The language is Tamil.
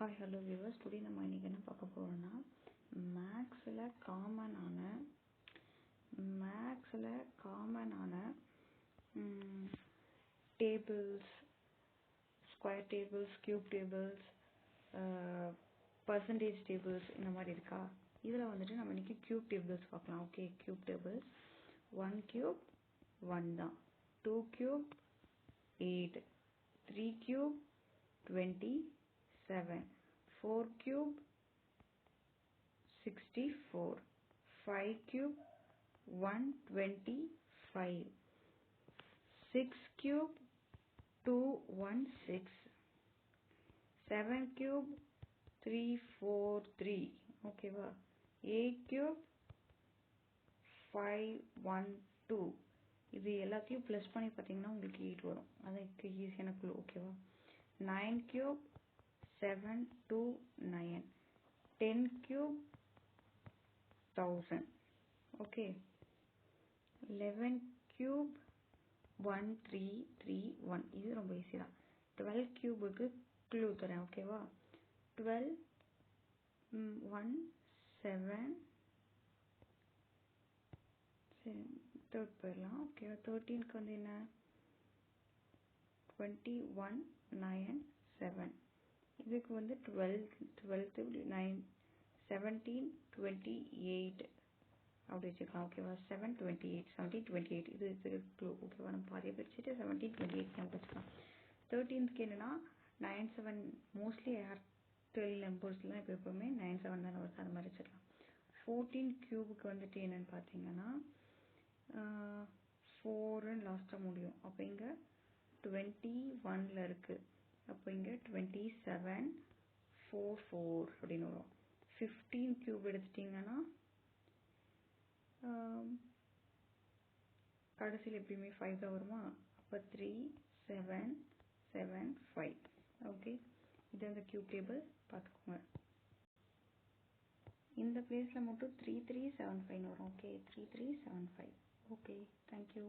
ஹாய் ஹலோ வியூவர்ஸ், டுடே நம்ம இன்றைக்கி என்ன பார்க்க போகிறோம்னா மேக்ஸில் காமனான tables, square tables, cube tables, percentage tables இந்த மாதிரி இருக்கா. இதில் வந்துட்டு நம்ம இன்றைக்கி கியூப் டேபிள்ஸ் பார்க்கலாம். ஓகே, கியூப் டேபிள்ஸ் 1 கியூப் 1 தான், 2 cube 8, 3 cube 27, 4 cube 64, 5 cube 125, 6 cube 216, 7 cube 343, ஓகேவா, 8 cube 512. இது எல்லாத்தையும் ப்ளஸ் பண்ணி பார்த்தீங்கன்னா உங்களுக்கு 8 வரும். அதுக்கு ஈஸியான குழு. ஓகேவா, 9 cube 729, 10 cube 1000, ஓகே, 11 cube 1331. இது ரொம்ப ஈஸி தான். 12 கியூபுக்கு க்ளூ தரேன். ஓகேவா, 12 1 7 சரி, தேர்ட் போயிடலாம். ஓகேவா, 13க்கு வந்து என்ன 21 9 7. இதுக்கு வந்து 12 9 17 28 அப்படி வச்சுக்கலாம். ஓகேவா, 1728 இது க்ளூ. ஓகேவா, நம்ம பாதியை பிரிச்சுட்டு 1728 நம்ம வச்சுக்கலாம். 13க்கு என்னன்னா 97. மோஸ்ட்லி ஏர்டெல் நம்பர்ஸ்லாம் இப்போ எப்போவுமே 97 தானே வருது, அது மாதிரி வச்சுக்கலாம். 14 கியூபுக்கு வந்துட்டு என்னன்னு பார்த்தீங்கன்னா 4 லாஸ்ட்டாக முடியும். அப்போ இங்கே 21 இருக்குது. அப்போ இங்கே 27 44 அப்படின்னு வரும். 15 கியூப் எடுத்துட்டிங்கன்னா கடைசியில் எப்பயுமே 5 தான் வருமா. அப்போ 3 7 7 5. ஓகே, இது அந்த கியூப் டேபிள் பார்த்துக்கோங்க. இந்த பிளேஸில் மட்டும் 3375 வரும். ஓகே, 3375. Okay, thank you.